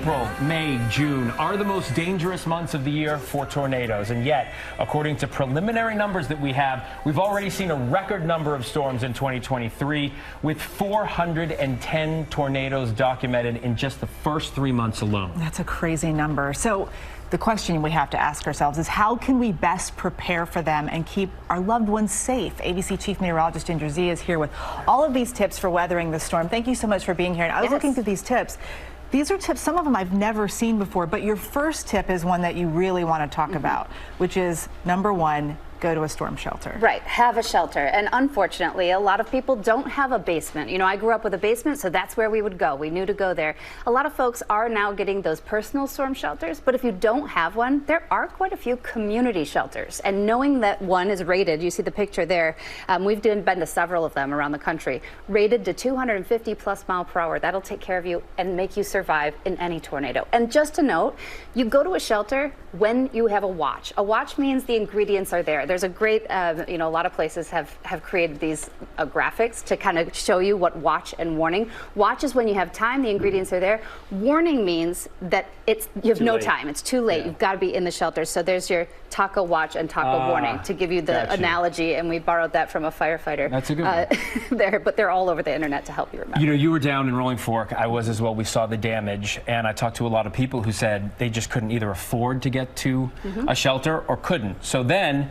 April, May, June are the most dangerous months of the year for tornadoes. And yet, according to preliminary numbers that we have, we've already seen a record number of storms in 2023, with 410 tornadoes documented in just the first 3 months alone. That's a crazy number. So the question we have to ask ourselves is, how can we best prepare for them and keep our loved ones safe? ABC Chief Meteorologist Ginger Zee is here with all of these tips for weathering the storm. Thank you so much for being here. And I was looking through these tips. These are tips, some of them I've never seen before, but your first tip is one that you really want to talk about, which is number one, go to a storm shelter. Right, have a shelter. And unfortunately, a lot of people don't have a basement. You know, I grew up with a basement, so that's where we would go. We knew to go there. A lot of folks are now getting those personal storm shelters, but if you don't have one, there are quite a few community shelters. And knowing that one is rated, you see the picture there, we've been to several of them around the country, rated to 250 plus mile per hour. That'll take care of you and make you survive in any tornado. And just to note, you go to a shelter when you have a watch. A watch means the ingredients are there. There's a great, you know, a lot of places have created these graphics to kind of show you what watch and warning. Watch is when you have time, the ingredients are there. Warning means that you have no time. It's too late. You've got to be in the shelter. So there's your taco watch and taco warning, to give you the analogy. And we borrowed that from a firefighter. That's a good one. But they're all over the internet to help you remember. You know, you were down in Rolling Fork. I was as well. We saw the damage. And I talked to a lot of people who said they just couldn't either afford to get to a shelter or couldn't. So then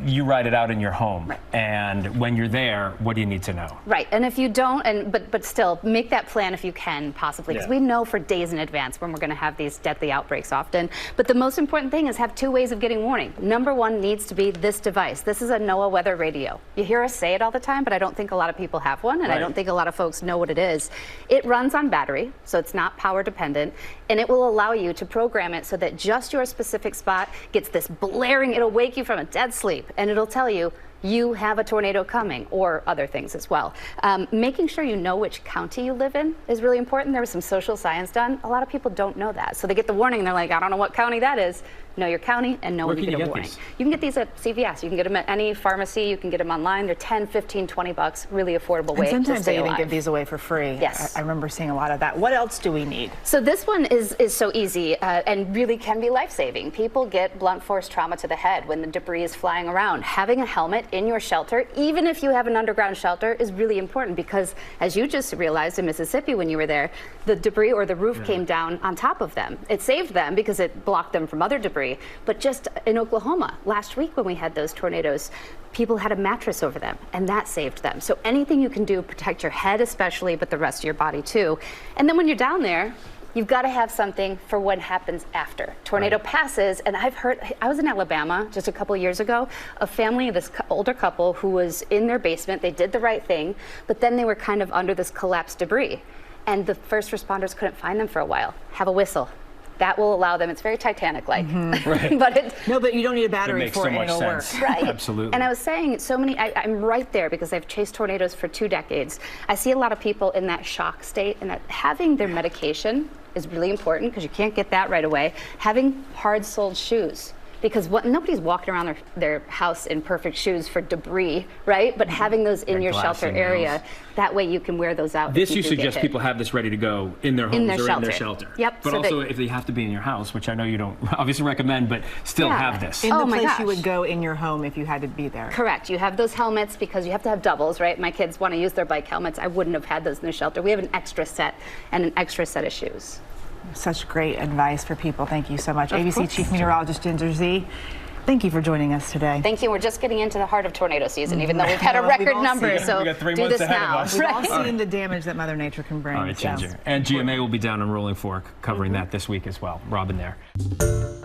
you write it out in your home. Right. And when you're there, what do you need to know? Right. And if you don't, but still, make that plan if you can, possibly. Because we know for days in advance when we're going to have these deadly outbreaks often. But the most important thing is have two ways of getting warning. Number one needs to be this device. This is a NOAA weather radio. You hear us say it all the time, but I don't think a lot of people have one, and I don't think a lot of folks know what it is. It runs on battery, so it's not power dependent, and it will allow you to program it so that just your specific spot gets this blaring, it'll wake you from a dead sleep, and it'll tell you you have a tornado coming, or other things as well. Making sure you know which county you live in is really important. There was some social science done. A lot of people don't know that. So they get the warning and they're like, I don't know what county that is. Know your county and know when you get a warning. You can get these at CVS. You can get them at any pharmacy. You can get them online. They're 10, 15, 20 bucks. Really affordable way to stay alive. And sometimes they even give these away for free. Yes. I remember seeing a lot of that. What else do we need? So this one is so easy and really can be life-saving. People get blunt force trauma to the head when the debris is flying around. Having a helmet in your shelter, even if you have an underground shelter, is really important because, as you just realized in Mississippi when you were there, the debris or the roof came down on top of them. It saved them because it blocked them from other debris. But just in Oklahoma, last week when we had those tornadoes, people had a mattress over them, and that saved them. So anything you can do, protect your head especially, but the rest of your body too. And then when you're down there, you've got to have something for what happens after. Tornado passes, and I've heard, I was in Alabama just a couple years ago, a family, this older couple who was in their basement. They did the right thing, but then they were kind of under this collapsed debris. And the first responders couldn't find them for a while. Have a whistle. That will allow them. It's very Titanic-like. Right. But you don't need a battery for it. It'll work. Right. Absolutely. And I was saying, I'm right there because I've chased tornadoes for 2 decades. I see a lot of people in that shock state, and that having their medication is really important because you can't get that right away. Having hard-soled shoes. Because nobody's walking around their house in perfect shoes for debris, right? But having those in your shelter area, that way you can wear those out. This you suggest people have this ready to go in their homes or in their shelter. Yep. But also if they have to be in your house, which I know you don't obviously recommend, but still have this. In the place you would go in your home if you had to be there. Correct. You have those helmets because you have to have doubles, right? My kids want to use their bike helmets. I wouldn't have had those in the shelter. We have an extra set and an extra set of shoes. Such great advice for people. Thank you so much. ABC Chief Meteorologist Ginger Zee, thank you for joining us today. Thank you. We're just getting into the heart of tornado season, even though we've had a record number. So we got 3 do months this ahead now. of us. We've all seen the damage that Mother Nature can bring. All right, Ginger. And GMA will be down in Rolling Fork covering that this week as well. Robin there.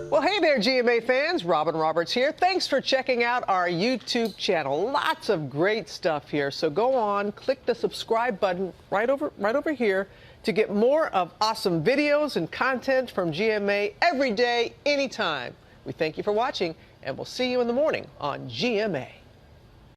Well, hey there, GMA fans. Robin Roberts here. Thanks for checking out our YouTube channel. Lots of great stuff here. So go on, click the subscribe button right over here to get more of awesome videos and content from GMA every day, anytime. We thank you for watching, and we'll see you in the morning on GMA.